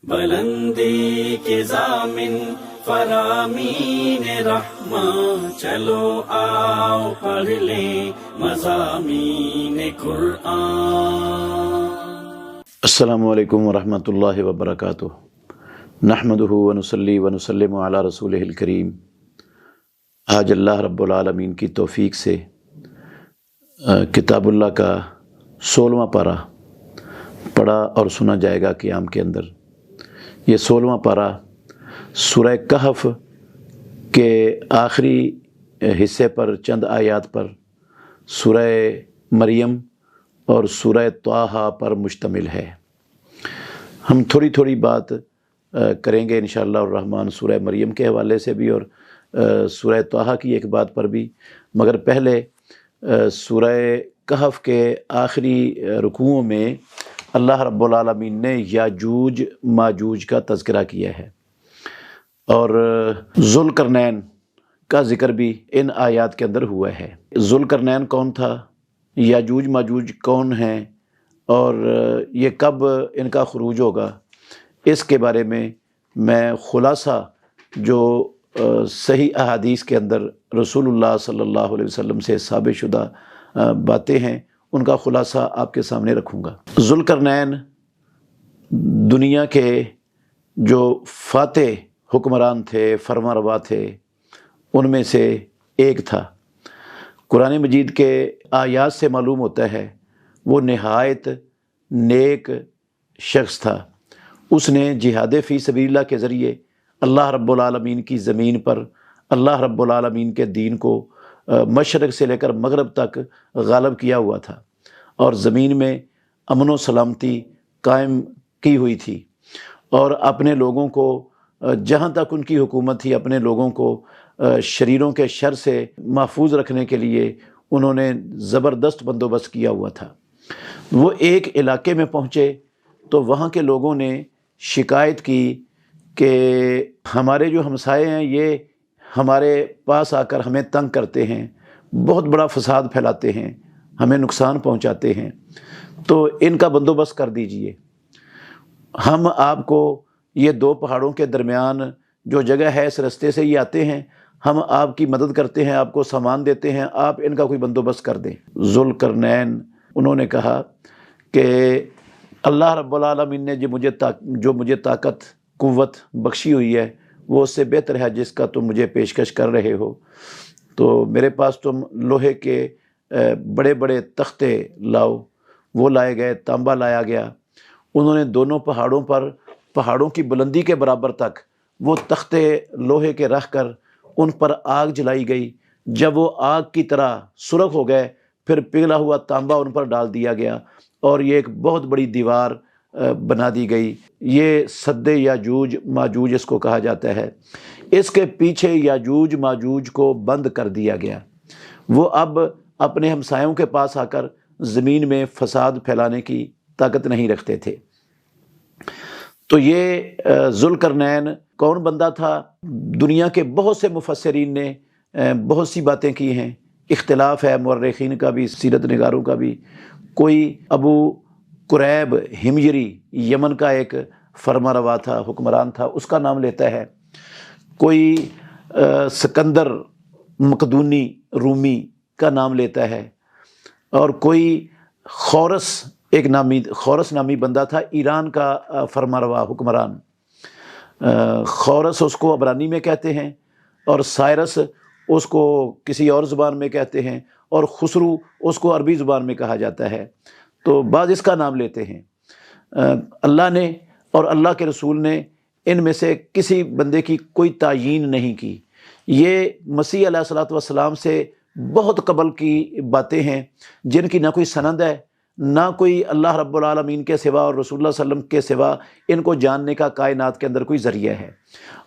بلندی کے ضامن فرامین رحماں، چلو آؤ پڑھ لیں مضامین قرآن۔ السلام علیکم ورحمۃ اللہ وبرکاتہ۔ نحمدہ ونصلی ونسلم علی رسولہ الکریم۔ آج اللہ رب العالمین کی توفیق سے کتاب اللہ کا 16واں پارہ پڑھا اور سنا جائے گا قیام کے اندر۔ یہ 16واں پارہ سورہ کہف کے آخری حصے پر، چند آیات پر، سورہ مریم اور سورہ طٰہٰ پر مشتمل ہے۔ ہم تھوڑی تھوڑی بات کریں گے انشاءاللہ الرحمن سورہ مریم کے حوالے سے بھی اور سورہ طٰہٰ کی ایک بات پر بھی، مگر پہلے سورہ کہف کے آخری رکوعوں میں اللہ رب العالمین نے یاجوج ماجوج کا تذکرہ کیا ہے، اور ذوالقرنین کا ذکر بھی ان آیات کے اندر ہوا ہے۔ ذوالقرنین کون تھا، یاجوج ماجوج کون ہیں، اور یہ کب ان کا خروج ہوگا، اس کے بارے میں خلاصہ جو صحیح احادیث کے اندر رسول اللہ صلی اللہ علیہ وسلم سے ثابت شدہ باتیں ہیں، ان کا خلاصہ آپ کے سامنے رکھوں گا۔ ذوالقرنین دنیا کے جو فاتح حکمران تھے، فرما روا تھے، ان میں سے ایک تھا۔ قرآن مجید کے آیات سے معلوم ہوتا ہے وہ نہایت نیک شخص تھا۔ اس نے جہاد فی سبیل اللہ کے ذریعے اللہ رب العالمین کی زمین پر اللہ رب العالمین کے دین کو مشرق سے لے کر مغرب تک غالب کیا ہوا تھا، اور زمین میں امن و سلامتی قائم کی ہوئی تھی، اور اپنے لوگوں کو جہاں تک ان کی حکومت تھی اپنے لوگوں کو شریروں کے شر سے محفوظ رکھنے کے لیے انہوں نے زبردست بندوبست کیا ہوا تھا۔ وہ ایک علاقے میں پہنچے تو وہاں کے لوگوں نے شکایت کی کہ ہمارے جو ہمسائے ہیں یہ ہمارے پاس آ کر ہمیں تنگ کرتے ہیں، بہت بڑا فساد پھیلاتے ہیں، ہمیں نقصان پہنچاتے ہیں، تو ان کا بندوبست کر دیجئے۔ ہم آپ کو یہ دو پہاڑوں کے درمیان جو جگہ ہے، اس رستے سے یہ آتے ہیں، ہم آپ کی مدد کرتے ہیں، آپ کو سامان دیتے ہیں، آپ ان کا کوئی بندوبست کر دیں۔ ذوالقرنین انہوں نے کہا کہ اللہ رب العالمین نے جو مجھے طاقت قوت بخشی ہوئی ہے وہ اس سے بہتر ہے جس کا تم مجھے پیشکش کر رہے ہو، تو میرے پاس تم لوہے کے بڑے بڑے تختے لاؤ۔ وہ لائے گئے، تانبا لایا گیا۔ انہوں نے دونوں پہاڑوں پر، پہاڑوں کی بلندی کے برابر تک وہ تختے لوہے کے رکھ کر ان پر آگ جلائی گئی۔ جب وہ آگ کی طرح سرخ ہو گئے پھر پگھلا ہوا تانبا ان پر ڈال دیا گیا، اور یہ ایک بہت بڑی دیوار بنا دی گئی۔ یہ سد یاجوج ماجوج اس کو کہا جاتا ہے۔ اس کے پیچھے یاجوج ماجوج کو بند کر دیا گیا۔ وہ اب اپنے ہمسایوں کے پاس آ کر زمین میں فساد پھیلانے کی طاقت نہیں رکھتے تھے۔ تو یہ ذوالقرنین کون بندہ تھا؟ دنیا کے بہت سے مفسرین نے بہت سی باتیں کی ہیں، اختلاف ہے مورخین کا بھی، سیرت نگاروں کا بھی۔ کوئی ابو قریب ہمجری یمن کا ایک فرما روا تھا، حکمران تھا، اس کا نام لیتا ہے۔ کوئی سکندر مقدونی رومی کا نام لیتا ہے، اور کوئی خورس نامی بندہ تھا، ایران کا فرما روا حکمران۔ خورس اس کو عبرانی میں کہتے ہیں، اور سائرس اس کو کسی اور زبان میں کہتے ہیں، اور خسرو اس کو عربی زبان میں کہا جاتا ہے، تو بعض اس کا نام لیتے ہیں۔ اللہ نے اور اللہ کے رسول نے ان میں سے کسی بندے کی کوئی تعیین نہیں کی۔ یہ مسیح علیہ الصلوۃ والسلام سے بہت قبل کی باتیں ہیں جن کی نہ کوئی سند ہے، نہ کوئی اللہ رب العالمین کے سوا اور رسول اللہ صلی اللہ علیہ وسلم کے سوا ان کو جاننے کا کائنات کے اندر کوئی ذریعہ ہے،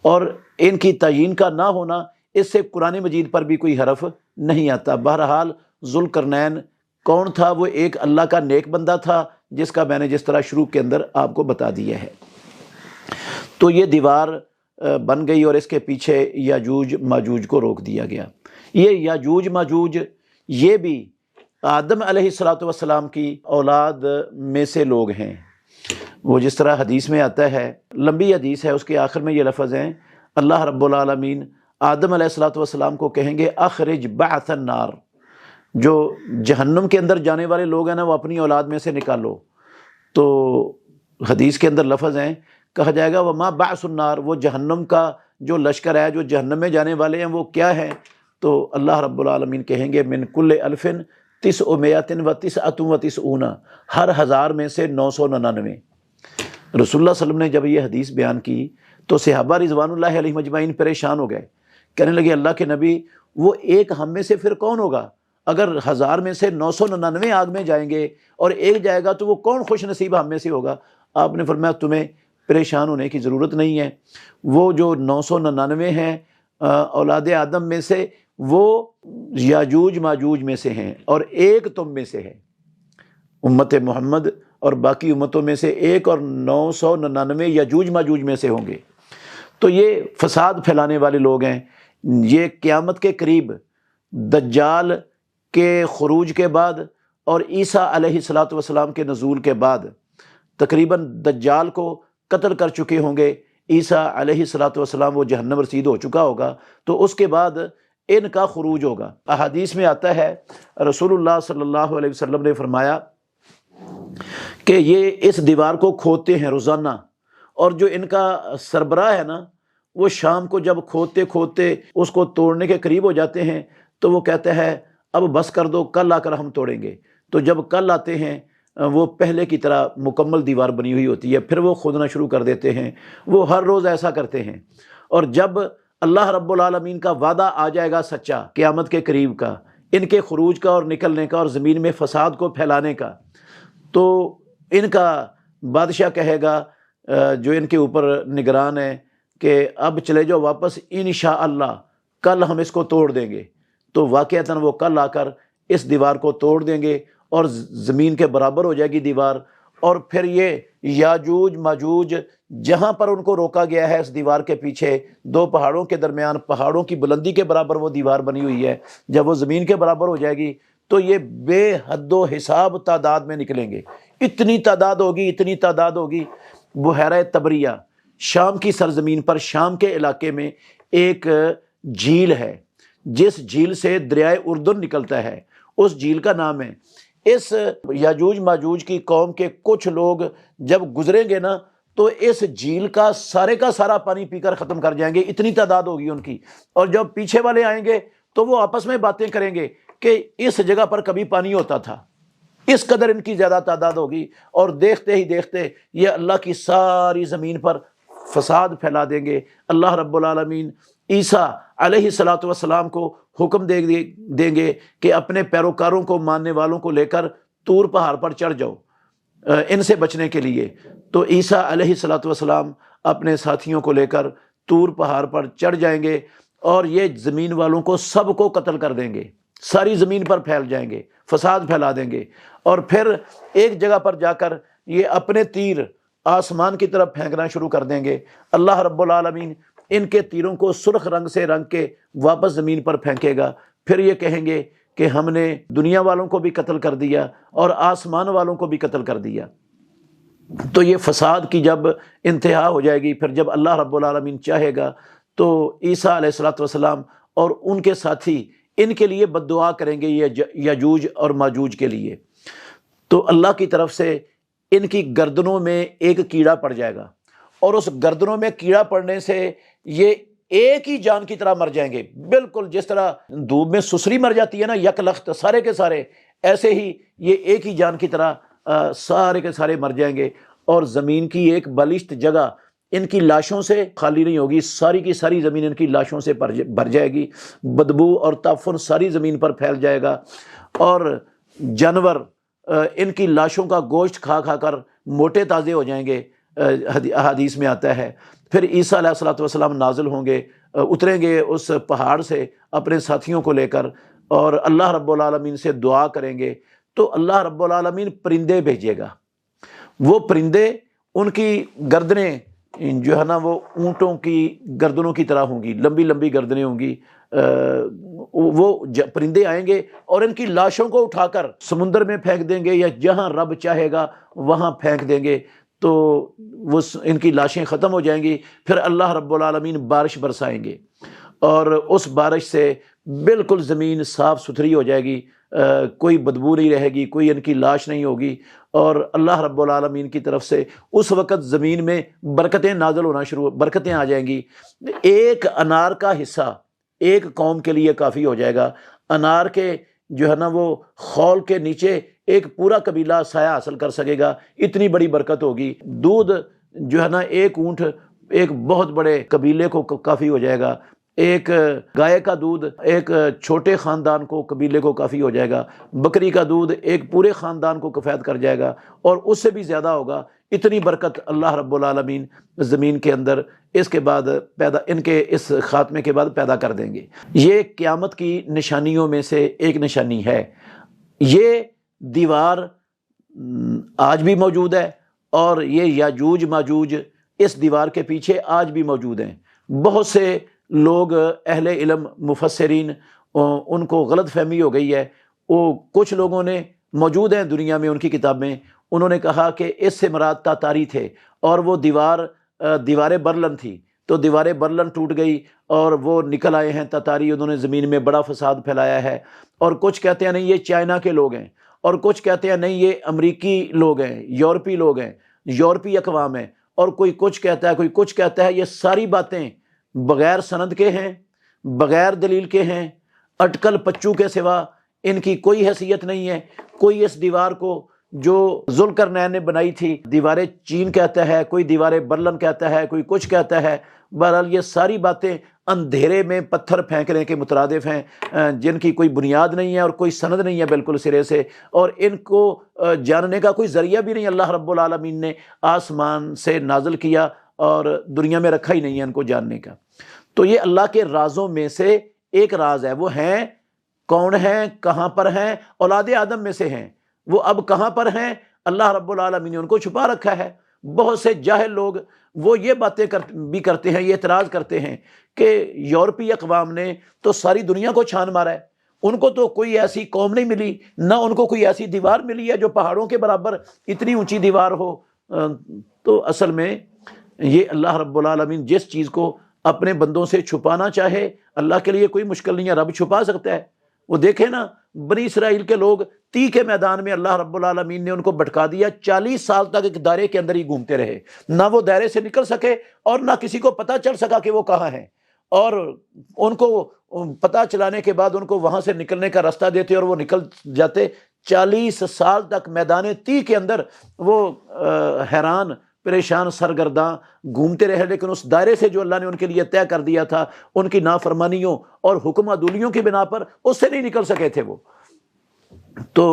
اور ان کی تعیین کا نہ ہونا اس سے قرآن مجید پر بھی کوئی حرف نہیں آتا۔ بہرحال ذوالقرنین کون تھا؟ وہ ایک اللہ کا نیک بندہ تھا جس کا میں نے جس طرح شروع کے اندر آپ کو بتا دیا ہے۔ تو یہ دیوار بن گئی اور اس کے پیچھے یاجوج ماجوج کو روک دیا گیا۔ یہ یاجوج ماجوج یہ بھی آدم علیہ الصلوۃ والسلام کی اولاد میں سے لوگ ہیں۔ وہ جس طرح حدیث میں آتا ہے، لمبی حدیث ہے، اس کے آخر میں یہ لفظ ہیں، اللہ رب العالمین آدم علیہ الصلوۃ والسلام کو کہیں گے اخرج بعث النار، جو جہنم کے اندر جانے والے لوگ ہیں نا وہ اپنی اولاد میں سے نکالو. تو حدیث کے اندر لفظ ہیں، کہا جائے گا وما بعث النار، وہ جہنم کا جو لشکر ہے، جو جہنم میں جانے والے ہیں وہ کیا ہیں؟ تو اللہ رب العالمین کہیں گے من کل الف تسعمائۃ وتسعۃ وتسعون، ہر 1000 میں سے 999. رسول اللہ صلی اللہ علیہ وسلم نے جب یہ حدیث بیان کی تو صحابہ رضوان اللہ علیہم اجمعین پریشان ہو گئے، کہنے لگے اللہ کے نبی وہ ایک ہم میں سے پھر کون ہوگا؟ اگر 1000 میں سے 999 آگ میں جائیں گے اور ایک جائے گا تو وہ کون خوش نصیب ہم میں سے ہوگا؟ آپ نے فرمایا تمہیں پریشان ہونے کی ضرورت نہیں ہے، وہ جو 999 ہیں اولاد آدم میں سے وہ یاجوج ماجوج میں سے ہیں اور ایک تم میں سے ہے، امت محمد اور باقی امتوں میں سے ایک اور 999 یاجوج ماجوج میں سے ہوں گے. تو یہ فساد پھیلانے والے لوگ ہیں. یہ قیامت کے قریب دجال کے خروج کے بعد اور عیسیٰ علیہ الصلوۃ والسلام کے نزول کے بعد تقریباً دجال کو قتل کر چکے ہوں گے، عیسیٰ علیہ الصلوۃ والسلام وہ جہنم رسید ہو چکا ہوگا، تو اس کے بعد ان کا خروج ہوگا. احادیث میں آتا ہے رسول اللہ صلی اللہ علیہ وسلم نے فرمایا کہ یہ اس دیوار کو کھودتے ہیں روزانہ، اور جو ان کا سربراہ ہے نا وہ شام کو جب کھودتے کھودتے اس کو توڑنے کے قریب ہو جاتے ہیں تو وہ کہتا ہے اب بس کر دو، کل آ کر ہم توڑیں گے. تو جب کل آتے ہیں وہ پہلے کی طرح مکمل دیوار بنی ہوئی ہوتی ہے، پھر وہ کھودنا شروع کر دیتے ہیں. وہ ہر روز ایسا کرتے ہیں، اور جب اللہ رب العالمین کا وعدہ آ جائے گا سچا قیامت کے قریب کا، ان کے خروج کا اور نکلنے کا اور زمین میں فساد کو پھیلانے کا، تو ان کا بادشاہ کہے گا جو ان کے اوپر نگران ہے کہ اب چلے جاؤ واپس، انشاءاللہ کل ہم اس کو توڑ دیں گے. تو واقعتاً وہ کل آ کر اس دیوار کو توڑ دیں گے اور زمین کے برابر ہو جائے گی دیوار. اور پھر یہ یاجوج ماجوج جہاں پر ان کو روکا گیا ہے اس دیوار کے پیچھے 2 پہاڑوں کے درمیان، پہاڑوں کی بلندی کے برابر وہ دیوار بنی ہوئی ہے، جب وہ زمین کے برابر ہو جائے گی تو یہ بے حد و حساب تعداد میں نکلیں گے. اتنی تعداد ہوگی. بحیرہ طبریہ شام کی سرزمین پر، شام کے علاقے میں ایک جھیل ہے جس جھیل سے دریائے اردن نکلتا ہے، اس جھیل کا نام ہے. اس یاجوج ماجوج کی قوم کے کچھ لوگ جب گزریں گے نا تو اس جھیل کا سارا پانی پی کر ختم کر جائیں گے، اتنی تعداد ہوگی ان کی. اور جب پیچھے والے آئیں گے تو وہ آپس میں باتیں کریں گے کہ اس جگہ پر کبھی پانی ہوتا تھا، اس قدر ان کی زیادہ تعداد ہوگی. اور دیکھتے ہی دیکھتے یہ اللہ کی ساری زمین پر فساد پھیلا دیں گے. اللہ رب العالمین عیسیٰ علیہ الصلوۃ والسلام کو حکم دیں گے کہ اپنے پیروکاروں کو، ماننے والوں کو لے کر طور پہاڑ پر چڑھ جاؤ ان سے بچنے کے لیے. تو عیسیٰ علیہ الصلوۃ والسلام اپنے ساتھیوں کو لے کر طور پہاڑ پر چڑھ جائیں گے اور یہ زمین والوں کو سب کو قتل کر دیں گے، ساری زمین پر پھیل جائیں گے، فساد پھیلا دیں گے. اور پھر ایک جگہ پر جا کر یہ اپنے تیر آسمان کی طرف پھینکنا شروع کر دیں گے. اللہ رب العالمین ان کے تیروں کو سرخ رنگ سے رنگ کے واپس زمین پر پھینکے گا. پھر یہ کہیں گے کہ ہم نے دنیا والوں کو بھی قتل کر دیا اور آسمان والوں کو بھی قتل کر دیا. تو یہ فساد کی جب انتہا ہو جائے گی، پھر جب اللہ رب العالمین چاہے گا تو عیسیٰ علیہ الصلوۃ والسلام اور ان کے ساتھی ان کے لیے بد دعا کریں گے، یہ یاجوج اور ماجوج کے لیے. تو اللہ کی طرف سے ان کی گردنوں میں ایک کیڑا پڑ جائے گا، اور اس گردنوں میں کیڑا پڑنے سے یہ ایک ہی جان کی طرح مر جائیں گے. بالکل جس طرح دھوپ میں سسری مر جاتی ہے نا یک لخت سارے کے سارے، ایسے ہی یہ ایک ہی جان کی طرح سارے کے سارے مر جائیں گے. اور زمین کی ایک بلشت جگہ ان کی لاشوں سے خالی نہیں ہوگی، ساری کی ساری زمین ان کی لاشوں سے بھر جائے گی. بدبو اور تعفن ساری زمین پر پھیل جائے گا، اور جانور ان کی لاشوں کا گوشت کھا کھا کر موٹے تازے ہو جائیں گے. حدیث میں آتا ہے. پھر عیسیٰ علیہ الصلوۃ والسلام نازل ہوں گے، اتریں گے اس پہاڑ سے اپنے ساتھیوں کو لے کر، اور اللہ رب العالمین سے دعا کریں گے. تو اللہ رب العالمین پرندے بھیجے گا. وہ پرندے ان کی گردنیں جو ہے نا وہ اونٹوں کی گردنوں کی طرح ہوں گی، لمبی لمبی گردنیں ہوں گی. وہ پرندے آئیں گے اور ان کی لاشوں کو اٹھا کر سمندر میں پھینک دیں گے، یا جہاں رب چاہے گا وہاں پھینک دیں گے. تو ان کی لاشیں ختم ہو جائیں گی، پھر اللہ رب العالمین بارش برسائیں گے اور اس بارش سے بالکل زمین صاف ستھری ہو جائے گی، کوئی بدبو نہیں رہے گی، کوئی ان کی لاش نہیں ہوگی، اور اللہ رب العالمین کی طرف سے اس وقت زمین میں برکتیں نازل ہونا برکتیں آ جائیں گی۔ ایک انار کا حصہ ایک قوم کے لیے کافی ہو جائے گا۔ انار کے جو ہے نا وہ خول کے نیچے ایک پورا قبیلہ سایہ حاصل کر سکے گا، اتنی بڑی برکت ہوگی۔ دودھ جو ہے نا ایک اونٹ ایک بہت بڑے قبیلے کو کافی ہو جائے گا، ایک گائے کا دودھ ایک چھوٹے خاندان کو قبیلے کو کافی ہو جائے گا، بکری کا دودھ ایک پورے خاندان کو کفایت کر جائے گا، اور اس سے بھی زیادہ ہوگا۔ اتنی برکت اللہ رب العالمین زمین کے اندر اس کے بعد ان کے اس خاتمے کے بعد پیدا کر دیں گے۔ یہ قیامت کی نشانیوں میں سے ایک نشانی ہے۔ یہ دیوار آج بھی موجود ہے، اور یہ یاجوج ماجوج اس دیوار کے پیچھے آج بھی موجود ہیں۔ بہت سے لوگ اہل علم مفسرین ان کو غلط فہمی ہو گئی ہے، وہ کچھ لوگوں نے موجود ہیں دنیا میں ان کی کتاب میں، انہوں نے کہا کہ اس سے مراد تاتاری تھے، اور وہ دیوار برلن تھی، تو دیوار برلن ٹوٹ گئی اور وہ نکل آئے ہیں تاتاری، انہوں نے زمین میں بڑا فساد پھیلایا ہے۔ اور کچھ کہتے ہیں نہیں یہ چائنا کے لوگ ہیں، اور کچھ کہتے ہیں نہیں یہ امریکی لوگ ہیں، یورپی لوگ ہیں، یورپی اقوام ہیں، اور کوئی کچھ کہتا ہے، کوئی کچھ کہتا ہے۔ یہ ساری باتیں بغیر سند کے ہیں، بغیر دلیل کے ہیں، اٹکل پچو کے سوا ان کی کوئی حیثیت نہیں ہے۔ کوئی اس دیوار کو جو ذوالقرنین نے بنائی تھی دیوار چین کہتا ہے، کوئی دیوار برلن کہتا ہے، کوئی کچھ کہتا ہے۔ بہرحال یہ ساری باتیں اندھیرے میں پتھر پھینکنے کے مترادف ہیں، جن کی کوئی بنیاد نہیں ہے اور کوئی سند نہیں ہے بالکل سرے سے، اور ان کو جاننے کا کوئی ذریعہ بھی نہیں اللہ رب العالمین نے آسمان سے نازل کیا اور دنیا میں رکھا ہی نہیں ہے ان کو جاننے کا۔ تو یہ اللہ کے رازوں میں سے ایک راز ہے۔ وہ ہیں کون ہیں، کہاں پر ہیں؟ اولاد آدم میں سے ہیں۔ وہ اب کہاں پر ہیں؟ اللہ رب العالمین نے ان کو چھپا رکھا ہے۔ بہت سے جاہل لوگ وہ یہ باتیں بھی کرتے ہیں، یہ اعتراض کرتے ہیں کہ یورپی اقوام نے تو ساری دنیا کو چھان مارا ہے، ان کو تو کوئی ایسی قوم نہیں ملی، نہ ان کو کوئی ایسی دیوار ملی ہے جو پہاڑوں کے برابر اتنی اونچی دیوار ہو۔ تو اصل میں یہ اللہ رب العالمین جس چیز کو اپنے بندوں سے چھپانا چاہے، اللہ کے لیے کوئی مشکل نہیں ہے، رب چھپا سکتا ہے۔ وہ دیکھیں نا بنی اسرائیل کے لوگ تی کے میدان میں اللہ رب العالمین نے ان کو بھٹکا دیا، 40 سال تک ایک دائرے کے اندر ہی گھومتے رہے، نہ وہ دائرے سے نکل سکے اور نہ کسی کو پتہ چل سکا کہ وہ کہاں ہیں، اور ان کو پتہ چلانے کے بعد ان کو وہاں سے نکلنے کا راستہ دیتے اور وہ نکل جاتے۔ 40 سال تک میدان تی کے اندر وہ حیران پریشان سرگرداں گھومتے رہے، لیکن اس دائرے سے جو اللہ نے ان کے لیے طے کر دیا تھا ان کی نافرمانیوں اور حکم عدولیوں کی بنا پر اس سے نہیں نکل سکے تھے۔ وہ تو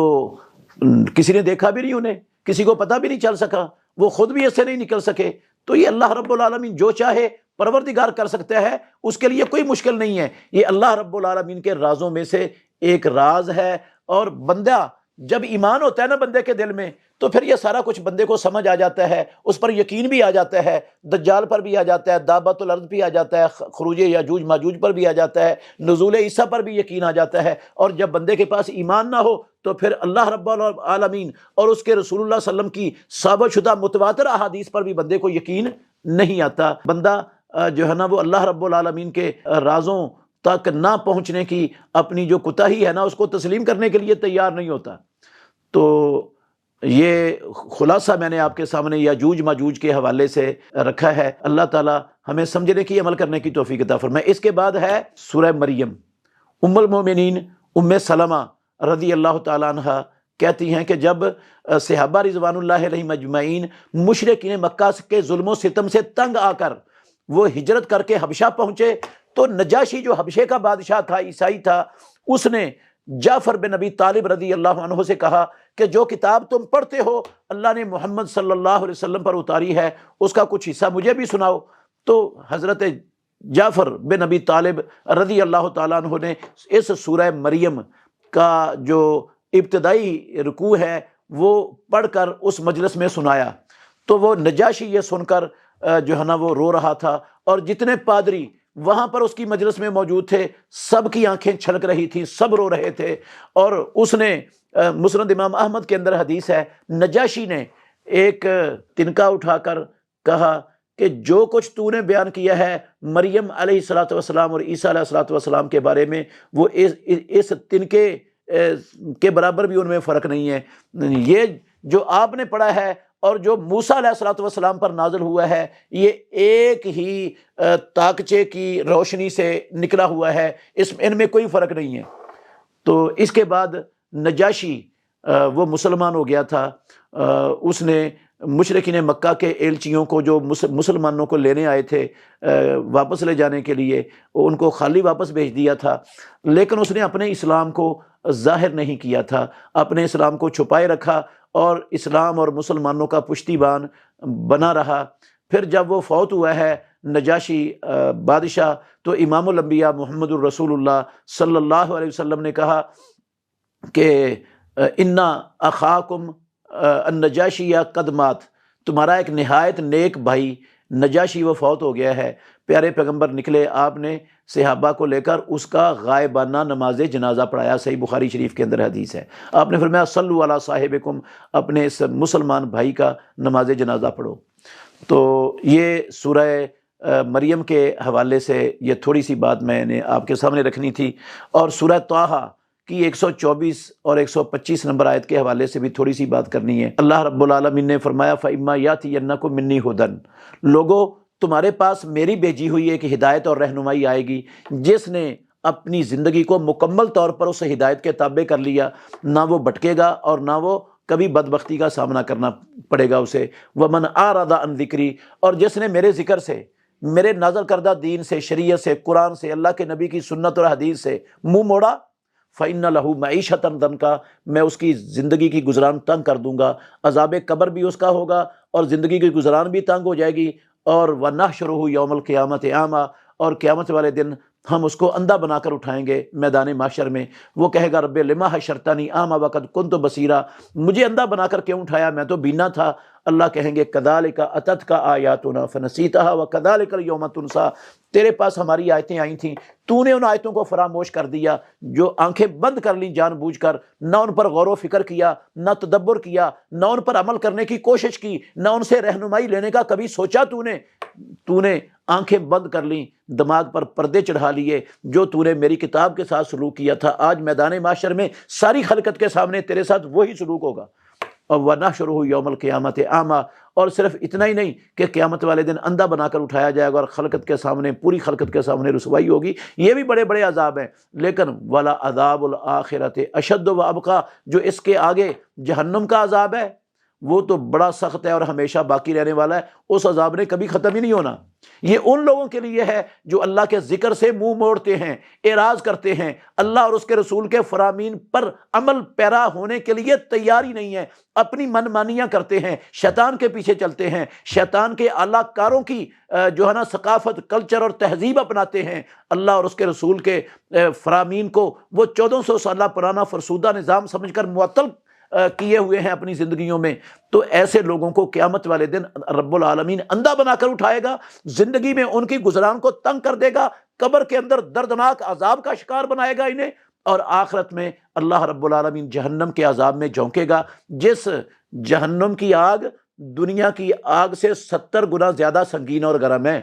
کسی نے دیکھا بھی نہیں، انہیں کسی کو پتہ بھی نہیں چل سکا، وہ خود بھی اس سے نہیں نکل سکے۔ تو یہ اللہ رب العالمین جو چاہے پروردگار کر سکتا ہے، اس کے لیے کوئی مشکل نہیں ہے۔ یہ اللہ رب العالمین کے رازوں میں سے ایک راز ہے، اور بندہ جب ایمان ہوتا ہے نا بندے کے دل میں، تو پھر یہ سارا کچھ بندے کو سمجھ آ جاتا ہے، اس پر یقین بھی آ جاتا ہے، دجال پر بھی آ جاتا ہے، دابت الارض بھی آ جاتا ہے، خروج یاجوج ماجوج پر بھی آ جاتا ہے، نزول عیسیٰ پر بھی یقین آ جاتا ہے۔ اور جب بندے کے پاس ایمان نہ ہو تو پھر اللہ رب العالمین اور اس کے رسول اللہ صلی اللہ علیہ وسلم کی ثابت شدہ متواتر احادیث پر بھی بندے کو یقین نہیں آتا۔ بندہ جو ہے نا وہ اللہ رب العالمین کے رازوں تک نہ پہنچنے کی اپنی جو کوتاہی ہے نا اس کو تسلیم کرنے کے لیے تیار نہیں ہوتا۔ تو یہ خلاصہ میں نے آپ کے سامنے یاجوج ماجوج کے حوالے سے رکھا ہے۔ اللہ تعالی ہمیں سمجھنے کی، عمل کرنے کی توفیق عطا فرمائے۔ اس کے بعد ہے سورہ مریم۔ ام المومنین سلمہ رضی اللہ تعالیٰ عنہ کہتی ہیں کہ جب صحابہ رضوان اللہ علیہم اجمعین مشرکین مکہ کے ظلم و ستم سے تنگ آ کر وہ ہجرت کر کے حبشہ پہنچے، تو نجاشی جو حبشے کا بادشاہ تھا، عیسائی تھا، اس نے جعفر بن ابی طالب رضی اللہ عنہ سے کہا کہ جو کتاب تم پڑھتے ہو اللہ نے محمد صلی اللہ علیہ وسلم پر اتاری ہے، اس کا کچھ حصہ مجھے بھی سناؤ۔ تو حضرت جعفر بن ابی طالب رضی اللہ تعالیٰ عنہ نے اس سورہ مریم کا جو ابتدائی رکوع ہے وہ پڑھ کر اس مجلس میں سنایا۔ تو وہ نجاشی یہ سن کر جو ہے نا وہ رو رہا تھا، اور جتنے پادری وہاں پر اس کی مجلس میں موجود تھے سب کی آنکھیں چھلک رہی تھیں، سب رو رہے تھے۔ اور اس نے مسند امام احمد کے اندر حدیث ہے، نجاشی نے ایک تنکا اٹھا کر کہا کہ جو کچھ تو نے بیان کیا ہے مریم علیہ الصلوۃ والسلام اور عیسیٰ علیہ الصلوۃ والسلام کے بارے میں، وہ اس تنکے کے برابر بھی ان میں فرق نہیں ہے۔ یہ جو آپ نے پڑھا ہے اور جو موسیٰ علیہ الصلوۃ والسلام پر نازل ہوا ہے، یہ ایک ہی تاکچے کی روشنی سے نکلا ہوا ہے، ان میں کوئی فرق نہیں ہے۔ تو اس کے بعد نجاشی وہ مسلمان ہو گیا تھا، اس نے مشرکین مکہ کے ایلچیوں کو جو مسلمانوں کو لینے آئے تھے واپس لے جانے کے لیے، ان کو خالی واپس بھیج دیا تھا، لیکن اس نے اپنے اسلام کو ظاہر نہیں کیا تھا، اپنے اسلام کو چھپائے رکھا اور اسلام اور مسلمانوں کا پشتیبان بنا رہا۔ پھر جب وہ فوت ہوا ہے نجاشی بادشاہ، تو امام الانبیاء محمد الرسول اللہ صلی اللہ علیہ وسلم نے کہا کہ انا اخاکم النجاشی قد مات، تمہارا ایک نہایت نیک بھائی نجاشی وہ فوت ہو گیا ہے۔ پیارے پیغمبر نکلے، آپ نے صحابہ کو لے کر اس کا غائبانہ نماز جنازہ پڑھایا، صحیح بخاری شریف کے اندر حدیث ہے۔ آپ نے فرمایا صلو علی صاحبکم، اپنے اس مسلمان بھائی کا نماز جنازہ پڑھو۔ تو یہ سورہ مریم کے حوالے سے یہ تھوڑی سی بات میں نے آپ کے سامنے رکھنی تھی، اور سورہ طٰہٰ کی 124 اور 125 نمبر آیت کے حوالے سے بھی تھوڑی سی بات کرنی ہے۔ اللہ رب العالمین نے فرمایا فَإِمَّا يَأْتِيَنَّكُم مِّنِّي هُدًى، لوگو تمہارے پاس میری بھیجی ہوئی ایک ہدایت اور رہنمائی آئے گی، جس نے اپنی زندگی کو مکمل طور پر اس ہدایت کے تابع کر لیا، نہ وہ بھٹکے گا اور نہ وہ کبھی بدبختی کا سامنا کرنا پڑے گا اسے۔ وَمَنْ أَعْرَضَ عَنْ ذِكْرِي، اور جس نے میرے ذکر سے، میرے نازل کردہ دین سے، شریعت سے، قرآن سے، اللہ کے نبی کی سنت اور حدیث سے منہ موڑا، فَإِنَّ لَهُ مَعِيشَةً ضَنْكًا، میں اس کی زندگی کی گزران تنگ کر دوں گا، عذاب قبر بھی اس کا ہوگا اور زندگی کی گزران بھی تنگ ہو جائے گی، اور وَنَحْشُرُهُ يَوْمَ الْقِيَامَةِ أَعْمَىٰ، اور قیامت والے دن ہم اس کو اندھا بنا کر اٹھائیں گے میدان محشر میں۔ وہ کہے گا رب لما حشرتنی اعمیٰ وقد کنت بصیرا، مجھے اندھا بنا کر کیوں اٹھایا، میں تو بینا تھا۔ اللہ کہیں گے کذالک اتتک آیاتنا فنسیتھا وکذالک اليوم تنسیٰ، تیرے پاس ہماری آیتیں آئی تھیں، تو نے ان آیتوں کو فراموش کر دیا، جو آنکھیں بند کر لیں جان بوجھ کر، نہ ان پر غور و فکر کیا، نہ تدبر کیا، نہ ان پر عمل کرنے کی کوشش کی، نہ ان سے رہنمائی لینے کا کبھی سوچا تو نے آنکھیں بند کر لیں، دماغ پر پردے چڑھا لیے۔ جو تو نے میری کتاب کے ساتھ سلوک کیا تھا، آج میدان معاشر میں ساری خلقت کے سامنے تیرے ساتھ وہی سلوک ہوگا۔ اور وَنَحْشُرُهُ يَوْمَ الْقِيَامَةِ أَعْمَىٰ، اور صرف اتنا ہی نہیں کہ قیامت والے دن اندھا بنا کر اٹھایا جائے گا اور خلقت کے سامنے، پوری خلقت کے سامنے رسوائی ہوگی۔ یہ بھی بڑے بڑے عذاب ہیں، لیکن وَلَعَذَابُ الْآخِرَةِ أَشَدُّ وَأَبْقَىٰ، جو اس کے آگے جہنم کا عذاب ہے وہ تو بڑا سخت ہے اور ہمیشہ باقی رہنے والا ہے، اس عذاب نے کبھی ختم ہی نہیں ہونا۔ یہ ان لوگوں کے لیے ہے جو اللہ کے ذکر سے منہ موڑتے ہیں، اعراض کرتے ہیں، اللہ اور اس کے رسول کے فرامین پر عمل پیرا ہونے کے لیے تیار ہی نہیں ہے، اپنی من مانیاں کرتے ہیں، شیطان کے پیچھے چلتے ہیں، شیطان کے اعلیٰ کاروں کی جو ہے نا ثقافت، کلچر اور تہذیب اپناتے ہیں۔ اللہ اور اس کے رسول کے فرامین کو وہ 1400 سالہ پرانا فرسودہ نظام سمجھ کر معطل کیے ہوئے ہیں اپنی زندگیوں میں۔ تو ایسے لوگوں کو قیامت والے دن رب العالمین اندھا بنا کر اٹھائے گا، زندگی میں ان کی گزران کو تنگ کر دے گا، قبر کے اندر دردناک عذاب کا شکار بنائے گا انہیں، اور آخرت میں اللہ رب العالمین جہنم کے عذاب میں جھونکے گا، جس جہنم کی آگ دنیا کی آگ سے 70 گنا زیادہ سنگین اور گرم ہے،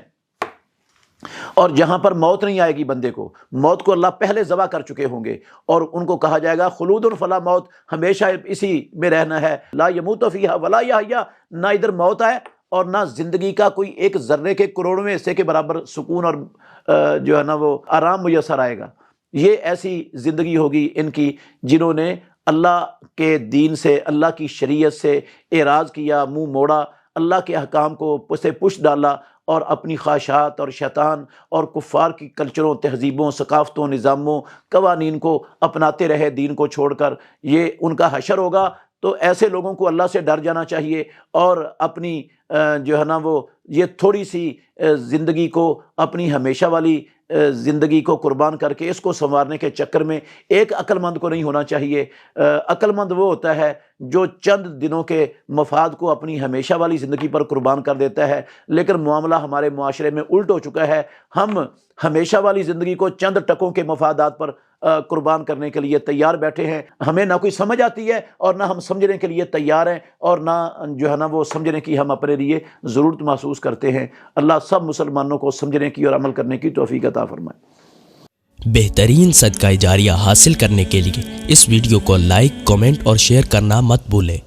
اور جہاں پر موت نہیں آئے گی بندے کو، موت کو اللہ پہلے ذبح کر چکے ہوں گے، اور ان کو کہا جائے گا خلود فلا موت، ہمیشہ اسی میں رہنا ہے، لا یموت فیہا ولا یحیا، نہ ادھر موت آئے اور نہ زندگی کا کوئی ایک ذرے کے کروڑویں حصے کے برابر سکون اور جو ہے نا وہ آرام میسر آئے گا۔ یہ ایسی زندگی ہوگی ان کی جنہوں نے اللہ کے دین سے، اللہ کی شریعت سے اعراض کیا، منہ موڑا، اللہ کے احکام کو پسے پش ڈالا، اور اپنی خواہشات اور شیطان اور کفار کی کلچروں، تہذیبوں، ثقافتوں، نظاموں، قوانین کو اپناتے رہے دین کو چھوڑ کر۔ یہ ان کا حشر ہوگا۔ تو ایسے لوگوں کو اللہ سے ڈر جانا چاہیے، اور اپنی جو ہے نا وہ یہ تھوڑی سی زندگی کو، اپنی ہمیشہ والی زندگی کو قربان کر کے اس کو سنوارنے کے چکر میں ایک عقل مند کو نہیں ہونا چاہیے۔ عقل مند وہ ہوتا ہے جو چند دنوں کے مفاد کو اپنی ہمیشہ والی زندگی پر قربان کر دیتا ہے، لیکن معاملہ ہمارے معاشرے میں الٹ ہو چکا ہے، ہم ہمیشہ والی زندگی کو چند ٹکوں کے مفادات پر قربان کرنے کے لیے تیار بیٹھے ہیں. ہمیں نہ کوئی سمجھ آتی ہے اور نہ ہم سمجھنے کے لیے تیار ہیں اور نہ جو ہے نا وہ سمجھنے کی ہم اپنے لیے ضرورت محسوس کرتے ہیں. اللہ سب مسلمانوں کو سمجھنے کی اور عمل کرنے کی توفیق عطا فرمائے. بہترین صدقہ جاریہ حاصل کرنے کے لیے اس ویڈیو کو لائک، کمنٹ اور شیئر کرنا مت بھولیں.